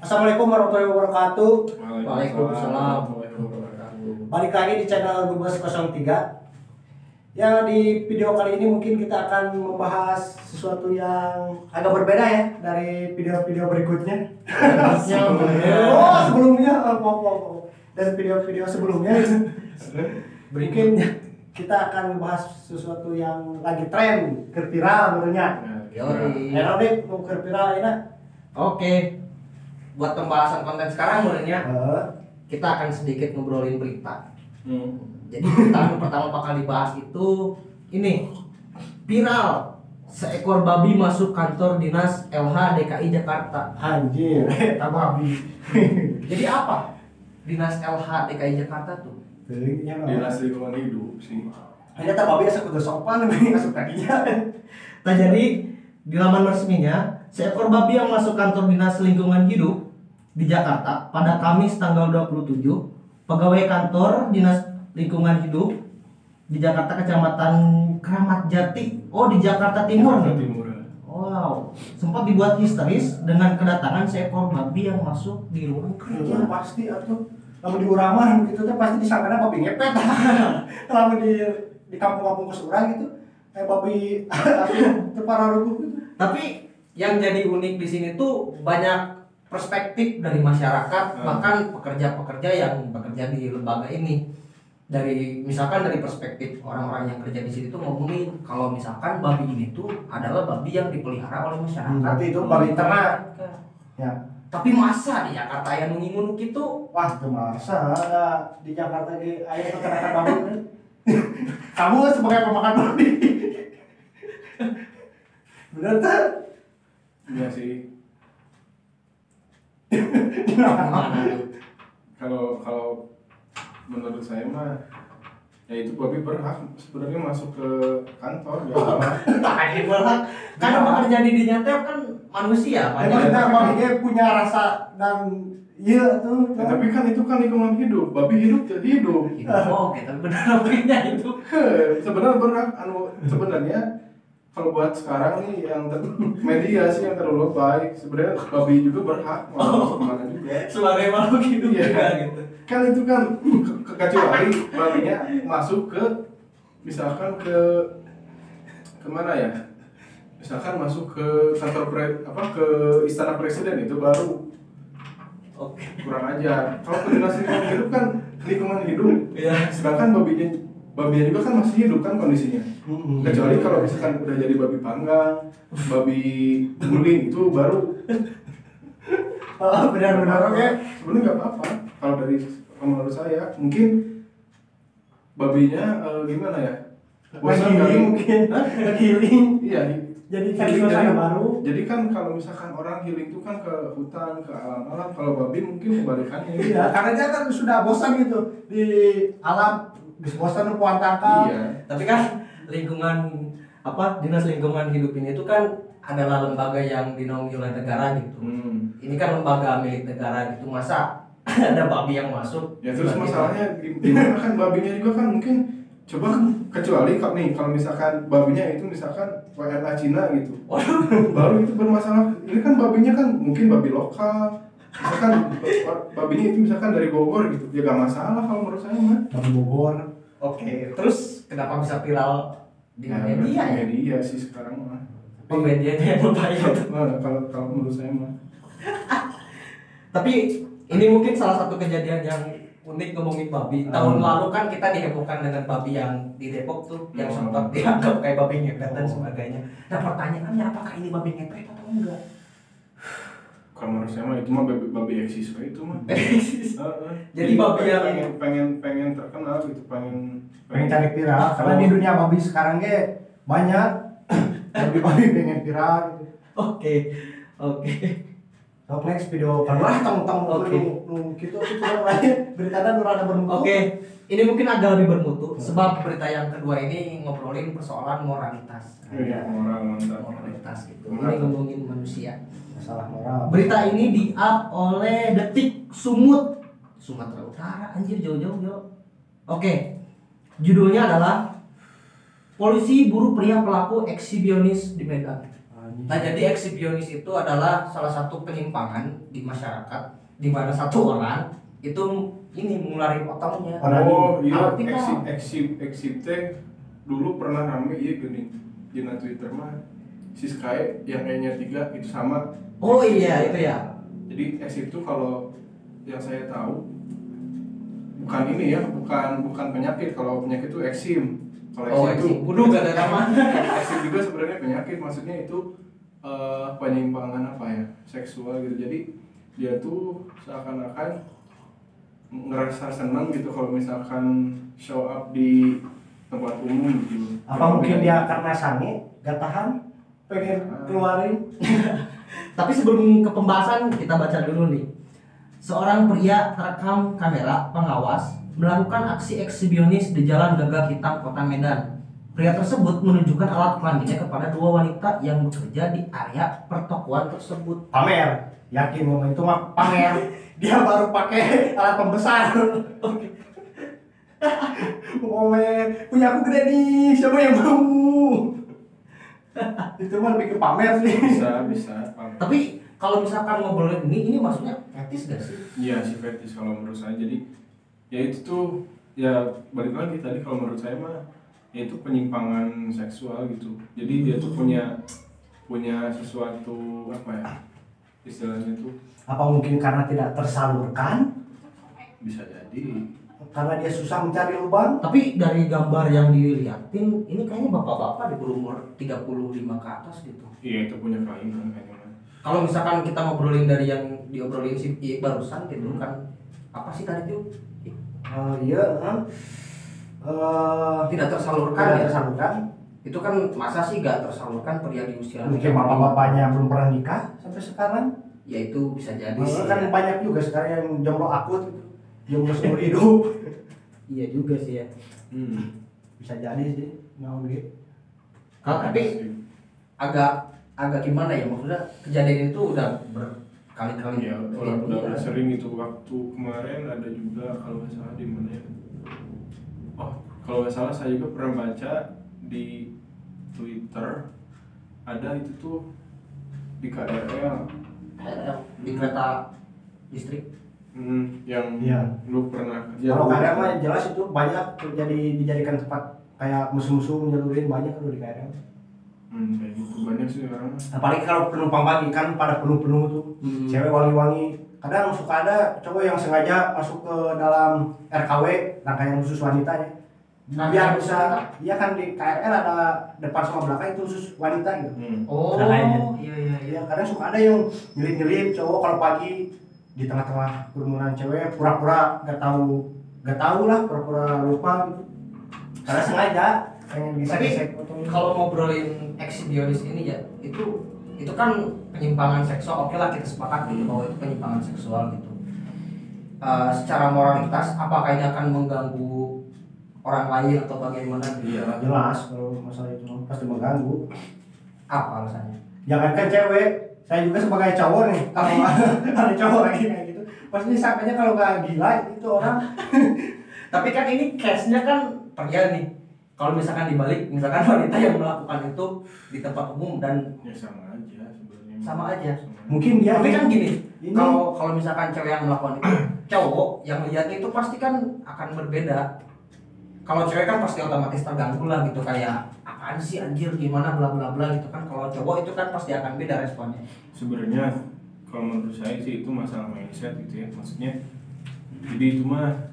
Assalamualaikum warahmatullahi wabarakatuh. Waalaikumsalam. Balik lagi di channel Gubes 03. Ya, di video kali ini mungkin kita akan membahas sesuatu yang agak berbeda ya dari video-video berikutnya. Sebelumnya dari video-video sebelumnya mungkin kita akan membahas sesuatu yang lagi tren, viral menurutnya. Enak mau viral ini. Oke. Buat pembahasan konten sekarang menurutnya kita akan sedikit ngobrolin berita. Jadi berita yang pertama bakal dibahas itu ini viral seekor babi masuk kantor dinas LH DKI Jakarta. Anjir, babi. Jadi apa dinas LH DKI Jakarta tuh? Dinas lingkungan hidup sih. Hanya tak babi asa kudu sopan nih masuk kakinya. Nah, jadi di laman resminya seekor babi yang masuk kantor dinas lingkungan hidup di Jakarta pada Kamis tanggal 27, pegawai kantor dinas lingkungan hidup di Jakarta Kecamatan Kramat Jati, di Jakarta Timur nih. Wow, sempat dibuat histeris dengan kedatangan seekor babi yang masuk di ruang kerja. Pasti atuh. Lamun di uraman gitu teh pasti disangkana babi ngepet. Lamun di kampung-kampung kesurang gitu kayak babi atuh pararuguh gitu. Tapi yang jadi unik di sini tuh banyak perspektif dari masyarakat, bahkan pekerja-pekerja yang bekerja di lembaga ini. Misalkan dari perspektif orang-orang yang kerja di sini tuh ngomongin kalau misalkan babi ini tuh adalah babi yang dipelihara oleh masyarakat. Berarti itu babi ternak. Ya. Tapi masa di Jakarta yang nungimun gitu? Wah, itu masa di Jakarta di aya peternakan babi. Kamu sebagai pemakan babi. Bener tuh? Iya sih. Gimana tuh? Kalau menurut saya mah ya itu babi berhak sebenarnya masuk ke kantor ya. Tadi berhak. Kan pekerja di dinya teh kan manusia, Emang babi punya rasa dan iya tuh. Ya, tapi kan itu kan lingkungan hidup, babi hidup ya hidup. Oke, tapi benar baginya itu. Sebenarnya berhak sebenarnya kalau buat sekarang nih yang media sih yang terlalu baik, sebenarnya babi juga berhak mau kemana juga. Sebagai makhluk hidup juga gitu. Kan itu kan kecuali babinya masuk ke misalkan ke kemana ya? Misalkan masuk ke kantor ke istana presiden itu baru kurang ajar. Kalau ke dinas lingkungan hidup kan lingkungan hidup. Iya. Sedangkan babinya juga kan masih hidup kan kondisinya. Kecuali kalau misalkan udah jadi babi panggang, babi guling itu baru. Benar-benar oke. Sebenarnya nggak apa-apa. Kalau menurut saya mungkin babinya gimana ya? Bosan kali mungkin. Healing. Iya. Jadi cari suasana baru. Jadi kan kalau misalkan orang healing itu kan ke hutan, ke alam-alam. Kalau babi mungkin kebalikannya. Iya, karena dia kan sudah bosan gitu di alam, bosan puantangkan. Iya. Tapi kan dinas lingkungan hidup ini itu kan adalah lembaga yang dinaungi oleh negara gitu. Ini kan lembaga milik negara gitu, masa ada babi yang masuk? Ya terus masalahnya gimana kan babinya juga kan mungkin coba kecuali kalau misalkan babinya itu misalkan WNA Cina gitu. Baru itu bermasalah. Ini kan babinya kan mungkin babi lokal. Misalkan babinya itu misalkan dari Bogor gitu. Ya gak masalah kalau menurut saya mah. Dari Bogor. Oke, terus kenapa bisa viral di media ya? Media sih sekarang mah. Medianya yang berbahaya. Kalau menurut saya mah. Tapi ini mungkin salah satu kejadian yang unik ngomongin babi. Tahun lalu kan kita dihebohkan dengan babi yang di Depok tuh, yang sempat dianggap kayak babi ngepet dan sebagainya. Nah, pertanyaannya apakah ini babi ngepet atau enggak? Kalau menurut saya mah itu mah babi eksis itu mah. Jadi babi yang pengen terkenal gitu, pengen cari viral. Karena di dunia babi sekarang banyak babi pengen viral gitu. Oke. Sok next video kedua tong gitu beritanya nurana bermutu. Oke, ini mungkin agak lebih bermutu sebab berita yang kedua ini ngobrolin persoalan moralitas. Iya, moralitas gitu. Ini ngomongin manusia. Masalah moral. Berita ini di-up oleh Detik Sumatera Utara, anjir jauh-jauh. Oke. Judulnya adalah Polisi buru pria pelaku ekshibionis di Medan. Nah, jadi eksibionis itu adalah salah satu penyimpangan di masyarakat di mana satu orang itu ini mengulari potongnya. Oh iya, Arti kan? eksib teh dulu pernah rame ya gini di Twitter mah si Sky yang E-nya 3 itu sama. Oh iya itu ya. Jadi eksib itu kalau yang saya tahu bukan ini ya, bukan penyakit. Kalau penyakit itu eksim. Kalau eksim itu kudu gak ada nama. eksim juga sebenarnya penyakit, maksudnya itu penyimpangan apa ya, seksual gitu. Jadi dia tuh seakan-akan ngerasa senang gitu kalau misalkan show up di tempat umum gitu. Apa mungkin dia karena sange, gak tahan, pengen keluarin. Tapi sebelum ke pembahasan kita baca dulu nih. Seorang pria terekam kamera pengawas melakukan aksi eksibionis di Jalan Gagak Hitam, Kota Medan. Pria tersebut menunjukkan alat kelaminnya kepada dua wanita yang bekerja di area pertokoan tersebut. Pamer, yakin ngomong itu mah pamer. Dia baru pakai alat pembesar. Ngomong punya aku gede nih, siapa yang mau? Itu mah lebih ke pamer sih. Bisa pamer. Tapi kalau misalkan ngobrolin ini maksudnya fetis gak sih? Iya si fetish kalau menurut saya. Jadi ya itu tuh ya balik lagi tadi, kalau menurut saya mah ya itu penyimpangan seksual gitu. Jadi dia tuh punya sesuatu apa ya istilahnya tuh, Apa mungkin karena tidak tersalurkan? bisa jadi. Karena dia susah mencari lubang? Tapi dari gambar yang dilihatin ini kayaknya bapak-bapak di berumur 35 ke atas gitu. Iya itu punya kelainan kayaknya. Kalau misalkan kita ngobrolin dari yang diobrolin si I barusan gitu kan, apa sih tadi tuh? Iya, Tidak tersalurkan tidak ya? tersalurkan. Itu kan masa sih gak tersalurkan pria di usia Mungkin bapak-bapaknya belum pernah nikah sampai sekarang. ya itu bisa jadi sih. Kan banyak juga sekarang yang jomblo akut gitu. Jomblo seumur hidup. Iya juga sih ya. Bisa jadi sih, nggak gitu. Tapi agak gimana ya, maksudnya kejadian itu udah berkali-kali Ya udah sering itu. Waktu kemarin ada juga kalau nggak salah di mana ya, kalau nggak salah saya juga pernah baca di Twitter, ada itu tuh di KRL di kereta listrik. Yang Iya. lu pernah kerja. Kalau KRL mah jelas itu banyak dijadikan tempat kayak musuh-musuh nyeluruhin, banyak tuh di KRL. Kayak gitu banyak sih orang. Apalagi kalau penumpang pagi kan pada penuh-penuh tuh. Cewek wangi-wangi. Kadang suka ada cowok yang sengaja masuk ke dalam RKW rangkaian khusus wanitanya. Biar bisa, iya kan di KRL ada depan sama belakang itu khusus wanita gitu. Oh Rangkaiannya. iya. Iya, kadang suka ada yang nyelip-nyelip cowok kalau pagi di tengah-tengah kerumunan cewek pura-pura gak tahu lah, pura-pura lupa gitu. Karena sengaja pengen bisa Tapi gesek. kalau ngobrolin eksibionis ini ya, itu kan penyimpangan seksual. Oke lah kita sepakat gitu bahwa itu penyimpangan seksual gitu. Secara moralitas apakah ini akan mengganggu orang lain atau bagaimana gitu? Iya, jelas kalau masalah itu pasti mengganggu. Apa alasannya? Jangankan cewek, saya juga sebagai cowok nih, kalau ada cowok lagi kayak gitu, pasti disangkanya kalau nggak gila itu orang. Tapi kan ini case-nya kan pria nih. Kalau misalkan dibalik, misalkan wanita yang melakukan itu di tempat umum dan Ya sama aja sebenarnya. sama aja. Mungkin dia Tapi kan gini, ini- kalau misalkan cewek yang melakukan itu, cowok yang lihatnya itu pasti kan akan berbeda. Kalau cewek kan pasti otomatis terganggu lah gitu, kayak apaan sih anjir gimana bla bla bla gitu kan. Kalau cowok itu kan pasti akan beda responnya. Sebenarnya kalau menurut saya sih itu masalah mindset gitu ya, maksudnya jadi itu mah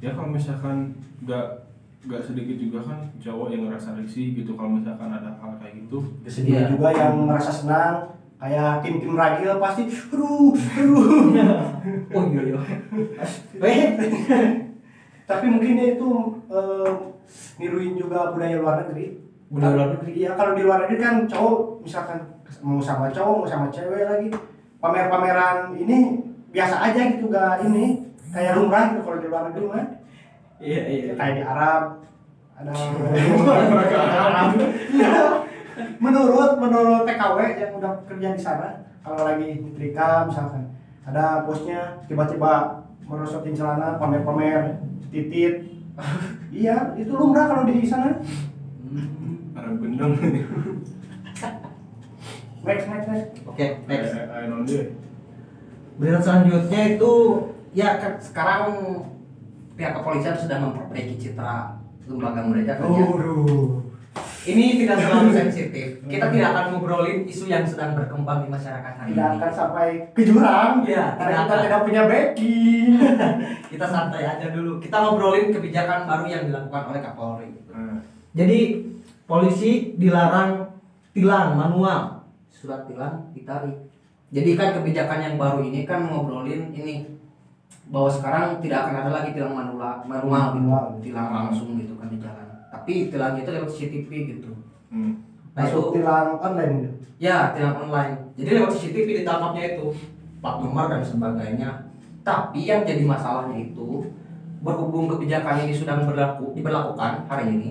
ya kalau misalkan nggak sedikit juga kan cowok yang ngerasa risih gitu kalau misalkan ada hal kayak gitu. Kesedihan Iya. juga yang merasa senang, kayak tim ragil pasti, aduh. Oh iya. Tapi mungkin dia itu niruin juga budaya luar negeri. Budaya luar negeri. Iya, kalau di luar negeri kan cowok misalkan mau sama cowok, mau sama cewek lagi, pamer-pameran ini biasa aja gitu, gak ini kayak lumrah gitu kalau di luar negeri mah. Iya. Kayak di Arab ada Arab. menurut TKW yang udah kerja di sana, kalau lagi nyetrika misalkan ada bosnya tiba-tiba merosotin celana, pamer-pamer titit. Iya, itu lumrah kalau di sana. Arab gendong. Next. Oke, next. Non dia. Berita selanjutnya itu ya kan sekarang pihak kepolisian sudah memperbaiki citra lembaga mereka kan ya. Ini tidak terlalu sensitif. Kita tidak akan ngobrolin isu yang sedang berkembang di masyarakat hari Tidak ini. akan sampai ke jurang. Iya, Karena kita tidak tidak punya backing. Kita santai aja dulu. Kita ngobrolin kebijakan baru yang dilakukan oleh Kapolri. Jadi polisi dilarang tilang manual. Surat tilang ditarik. Jadi kan kebijakan yang baru ini kan ngobrolin ini bahwa sekarang tidak akan ada lagi tilang manual gitu. Tilang langsung gitu kan di jalan. Tapi tilang itu lewat CCTV gitu. Nah, Masuk tilang online gitu. Ya, tilang online. Jadi lewat CCTV ditangkapnya itu plat nomor dan sebagainya. Tapi yang jadi masalahnya itu berhubung kebijakan ini sudah diberlakukan hari ini,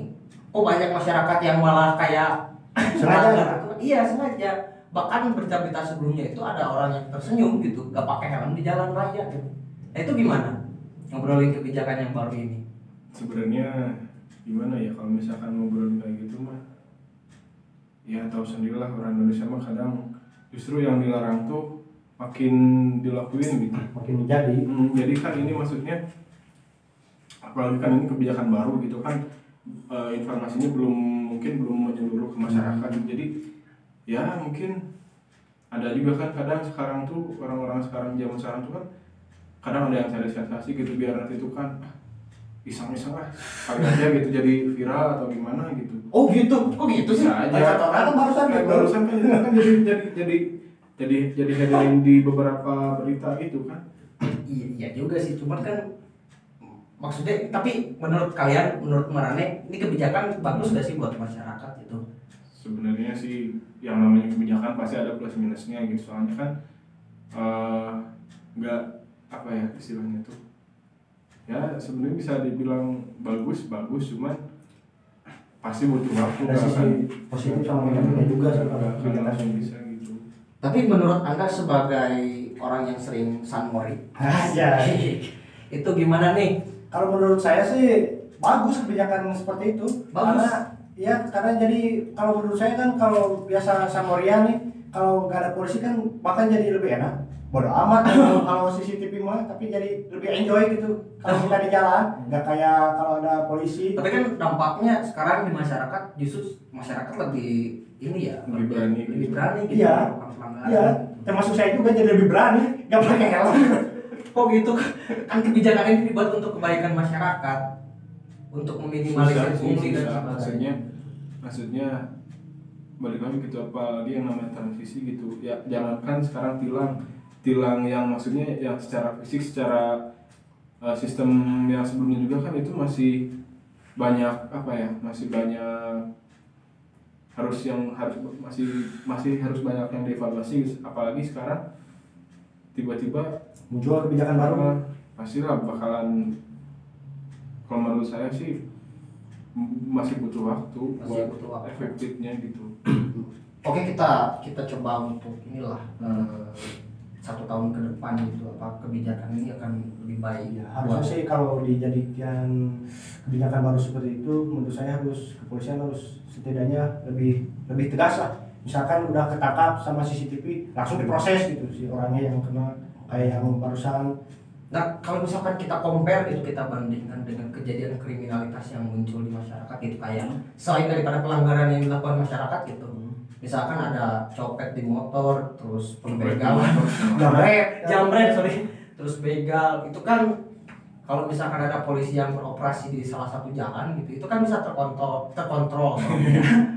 banyak masyarakat yang malah kayak Sengaja. Iya, sengaja. Bahkan berita-berita sebelumnya itu ada orang yang tersenyum gitu, gak pakai helm di jalan raya gitu. Nah, itu gimana? Ngobrolin kebijakan yang baru ini. Sebenarnya gimana ya kalau misalkan ngobrolin kayak gitu mah, ya tahu sendirilah orang Indonesia mah kadang justru yang dilarang tuh makin dilakuin gitu. Makin menjadi. Jadi kan ini maksudnya, apalagi kan ini kebijakan baru gitu kan, informasinya belum menyeluruh ke masyarakat. Jadi ya mungkin ada juga kan kadang sekarang tuh orang-orang zaman sekarang tuh kan kadang ada yang cari sensasi gitu biar nanti itu kan iseng-iseng lah kali aja gitu jadi viral atau gimana gitu. Oh gitu, kok gitu sih? Bisa aja. Kan barusan kan jadi headline di beberapa berita gitu kan. Iya juga sih, cuman kan maksudnya, tapi menurut kalian, menurut Marane, ini kebijakan bagus gak sih buat masyarakat gitu? Sebenarnya sih yang namanya kebijakan pasti ada plus minusnya gitu, soalnya kan nggak apa ya istilahnya tuh, ya sebenarnya bisa dibilang bagus cuman pasti butuh waktu. Ada sisi positif sama negatifnya juga sih kalau nggak kebijakan langsung bisa gitu. Tapi menurut Anda sebagai orang yang sering sunmori, Ya. itu gimana nih? Kalau menurut saya sih bagus kebijakan seperti itu. Bagus. Karena jadi kalau menurut saya kan kalau biasa Samoria nih, kalau nggak ada polisi kan bahkan jadi lebih enak. Bodoh amat kalau CCTV mah, tapi jadi lebih enjoy gitu kalau kita di jalan, nggak kayak kalau ada polisi. Tapi kan dampaknya sekarang di masyarakat justru masyarakat lebih ini ya, lebih berani gitu. Iya. melakukan pelanggaran Iya, gitu. termasuk saya juga jadi lebih berani, nggak pakai helm. Kok gitu? Kan kebijakan ini dibuat untuk kebaikan masyarakat, untuk meminimalisir fungsi dan sebagainya. Maksudnya balik lagi gitu, apalagi yang namanya transisi gitu ya, jangankan sekarang tilang yang maksudnya yang secara fisik, secara sistem yang sebelumnya juga kan itu masih banyak masih banyak masih harus banyak yang dievaluasi, apalagi sekarang tiba-tiba Muncul kebijakan baru. pastilah bakalan, kalau menurut saya sih masih butuh waktu buat efektifnya gitu. Oke, kita coba untuk inilah 1 tahun ke depan gitu, apa kebijakan ini akan lebih baik. Ya, harusnya sih kalau dijadikan kebijakan baru seperti itu, menurut saya kepolisian harus setidaknya lebih tegas lah. Misalkan udah ketangkap sama CCTV, langsung diproses gitu si orangnya yang kena, kayak yang barusan. Nah, kalau misalkan kita compare itu, kita bandingkan dengan kejadian kriminalitas yang muncul di masyarakat itu, kayak selain daripada pelanggaran yang dilakukan masyarakat gitu, misalkan ada copet di motor, terus pembegalan, jambret, terus begal, itu kan kalau misalkan ada polisi yang beroperasi di salah satu jalan gitu, itu kan bisa terkontrol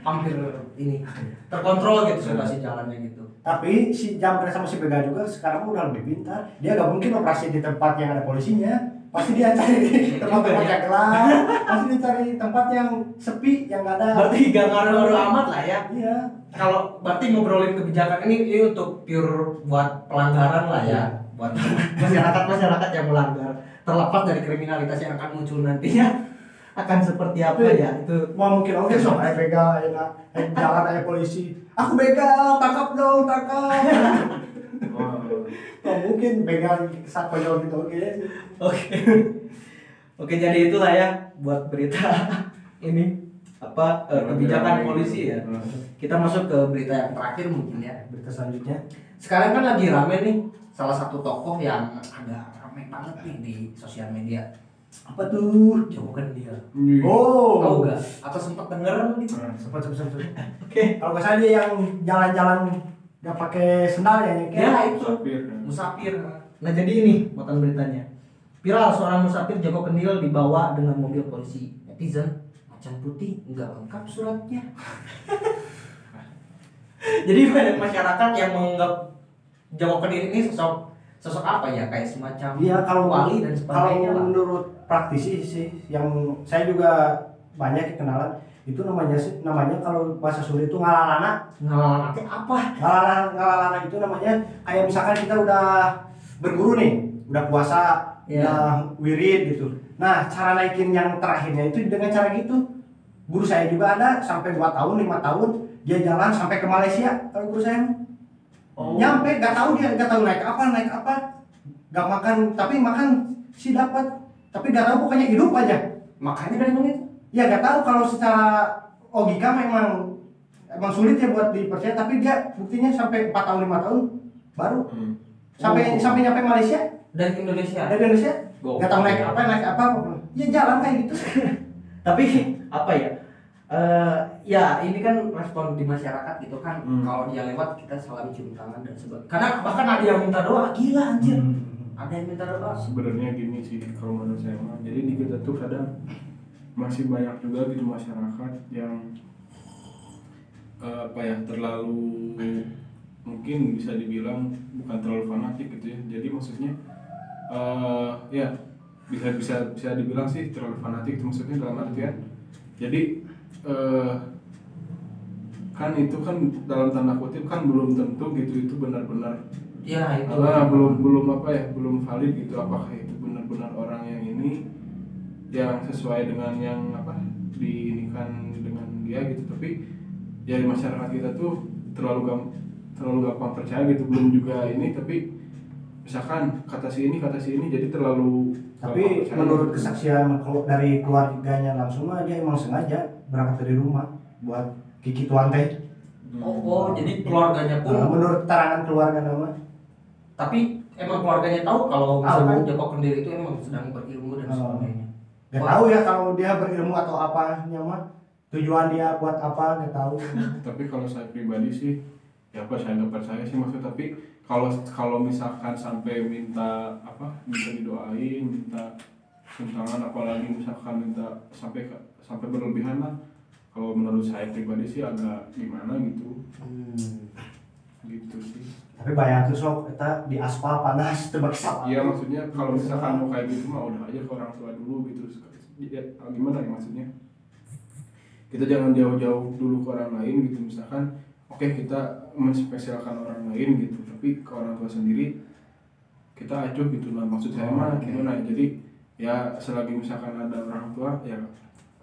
hampir ini terkontrol gitu situasi jalannya gitu. Tapi si jambret sama si begal juga sekarang udah lebih pintar. Dia gak mungkin operasi di tempat yang ada polisinya. Pasti dia cari tempat-tempat yang gelap. Pasti dia cari tempat yang sepi, yang gak ada. Berarti gak ngaruh-ngaruh amat lah ya. Iya. Kalau berarti ngobrolin kebijakan ini untuk pure buat pelanggaran lah ya, buat masyarakat yang melanggar, terlepas dari kriminalitas yang akan muncul nantinya akan seperti apa ya itu. Mau mungkin oke sok ayo begal, jalan aja polisi. Aku begal, tangkap dong, tangkap. Oh, mungkin begal sakonyol gitu oke. Oke, jadi itulah ya buat berita ini. kebijakan polisi ya. Kita masuk ke berita yang terakhir mungkin ya. Berita selanjutnya. Sekarang kan lagi rame nih salah satu tokoh yang agak rame banget nih di sosial media. Apa tuh? Joko Kendil. Oh, Tahu gak? Atau sempat denger gitu? sempat. Oke, kalau nggak salah dia yang jalan-jalan nggak pakai sendal ya, Ya itu Musafir. musafir. Nah jadi ini muatan beritanya. Viral seorang musafir Joko Kendil dibawa dengan mobil polisi. Netizen macan putih nggak lengkap suratnya. Jadi banyak masyarakat yang menganggap Joko Kendil ini sosok apa ya, kayak semacam Iya, kalau wali dan sebagainya kalau lah. menurut praktisi sih yang saya juga banyak kenalan itu namanya kalau bahasa Sunda itu ngalalana. Ngalalana apa? Ngalalana itu namanya kayak misalkan kita udah berguru nih, udah puasa, Ya. udah wirid gitu. Nah, cara naikin yang terakhirnya itu dengan cara gitu. Guru saya juga ada sampai 2 tahun, 5 tahun dia jalan sampai ke Malaysia kalau guru saya. Nyampe nggak tahu naik apa, nggak makan tapi makan sih dapat, tapi nggak tahu pokoknya hidup aja. Makanya dari mana itu? Ya nggak tahu kalau secara logika memang sulit ya buat dipercaya, tapi dia buktinya sampai 4 tahun 5 tahun baru sampai nyampe Malaysia Dari Indonesia. nggak tahu naik apa ya jalan kayak gitu. Tapi apa ya? Ya ini kan respon di masyarakat gitu kan. Kalau dia lewat kita salam cium tangan dan sebagainya. Karena bahkan ada yang minta doa, gila anjir. Ada yang minta doa. Sebenarnya gini sih kalau menurut saya mah. Jadi di kita tuh kadang masih banyak juga gitu masyarakat yang terlalu, mungkin bisa dibilang bukan terlalu fanatik gitu ya. Jadi maksudnya ya bisa dibilang sih terlalu fanatik itu maksudnya dalam artian jadi kan itu kan dalam tanda kutip kan belum tentu gitu itu benar-benar Ya itu. belum valid gitu, apakah itu benar-benar orang yang ini yang sesuai dengan yang diinikan dengan dia gitu. Tapi ya di masyarakat kita tuh terlalu gampang percaya gitu, belum juga ini, tapi misalkan kata si ini jadi terlalu Tapi menurut kesaksian dari keluarganya langsung mah dia emang sengaja berangkat dari rumah buat Kiki Tuan teh. Jadi keluarganya pun. Nah, menurut keterangan keluarga nama. Tapi emang keluarganya tahu kalau misalkan Tahu. Joko Kendil itu emang sedang berilmu dan sebagainya. Gak tahu ya kalau dia berilmu atau apa mah. Tujuan dia buat apa gak tahu. Tapi kalau saya pribadi sih ya saya nggak percaya sih maksud, tapi kalau misalkan sampai minta didoain, minta tuntangan, apalagi misalkan minta sampai berlebihan lah, kalau menurut saya pribadi sih agak gimana gitu. Gitu sih. Tapi bayangin sok kita di aspal panas tebak salah. Iya, maksudnya kalau misalkan mau kayak gitu mah udah aja ke orang tua dulu gitu. Ya, gimana ya maksudnya? Kita jangan jauh-jauh dulu ke orang lain gitu, misalkan oke, kita menspesialkan orang lain gitu, tapi ke orang tua sendiri kita acuh gitu lah, maksud saya mah gimana ya. Jadi ya selagi misalkan ada orang tua ya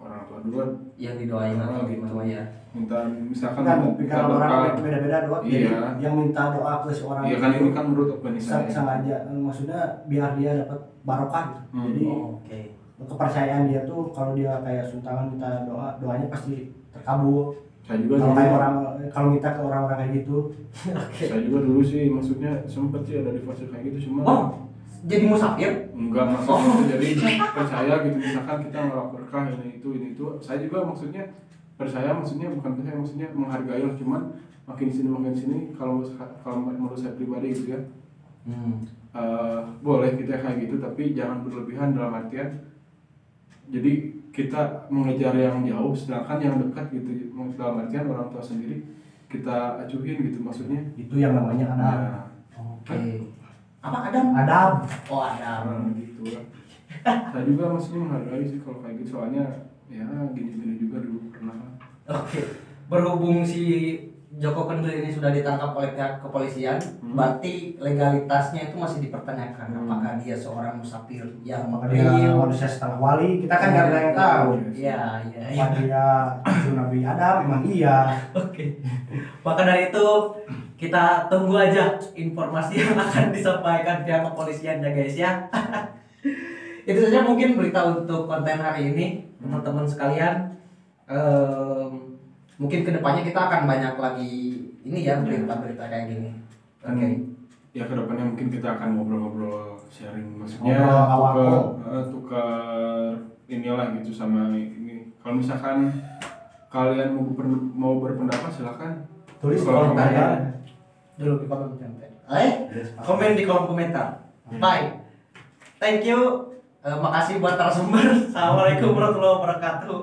orang tua duluan Yang didoain atau gimana ya. minta misalkan Kan kalau orang beda-beda doa. Iya. Jadi yang minta doa ke seorang iya kan ini kan menurut opini saya. sengaja maksudnya biar dia dapat barokah gitu. Jadi Oke. kepercayaan dia tuh kalau dia kayak suntangan minta doanya pasti terkabul. Saya juga Kalau dulu, kayak kalau minta ke orang-orang kayak gitu. saya juga dulu sih maksudnya sempet sih ada di fase kayak gitu, cuma Jadi musafir? enggak maksudnya itu jadi percaya gitu, misalkan kita ngelak berkah ini itu saya juga maksudnya percaya, maksudnya bukan percaya, maksudnya menghargai lah, cuman makin sini kalau menurut saya pribadi gitu ya. Boleh kita kayak gitu tapi jangan berlebihan, dalam artian jadi kita mengejar yang jauh sedangkan yang dekat gitu, dalam artian orang tua sendiri kita acuhin gitu maksudnya. Itu yang namanya Adam. Oke. Apa Adam? Adam. Oh Adam. Gitu lah. Saya juga maksudnya menghargai sih kalau kayak gitu, soalnya ya gini-gini juga dulu pernah. Oke. Berhubung si Joko Kendil ini sudah ditangkap oleh pihak kepolisian, berarti legalitasnya itu masih dipertanyakan. Apakah dia seorang musafir yang Apakah dia manusia setengah wali? Kita kan nggak ada yang tahu. Iya. Apa dia cucu Nabi Adam? Emang iya. Oke. Maka dari itu kita tunggu aja informasi yang akan disampaikan pihak kepolisian ya guys ya. Itu saja mungkin berita untuk konten hari ini teman-teman sekalian. mungkin kedepannya kita akan banyak lagi ini ya berita-berita kayak gini. Oke. Ya kedepannya mungkin kita akan ngobrol-ngobrol sharing, maksudnya tukar inilah gitu sama ini. Kalau misalkan kalian mau berpendapat silakan tulis kolom komentar. Dulu di kolom komentar. Komen di kolom komentar. Bye. Thank you. Makasih buat narasumber. Assalamualaikum warahmatullahi wabarakatuh.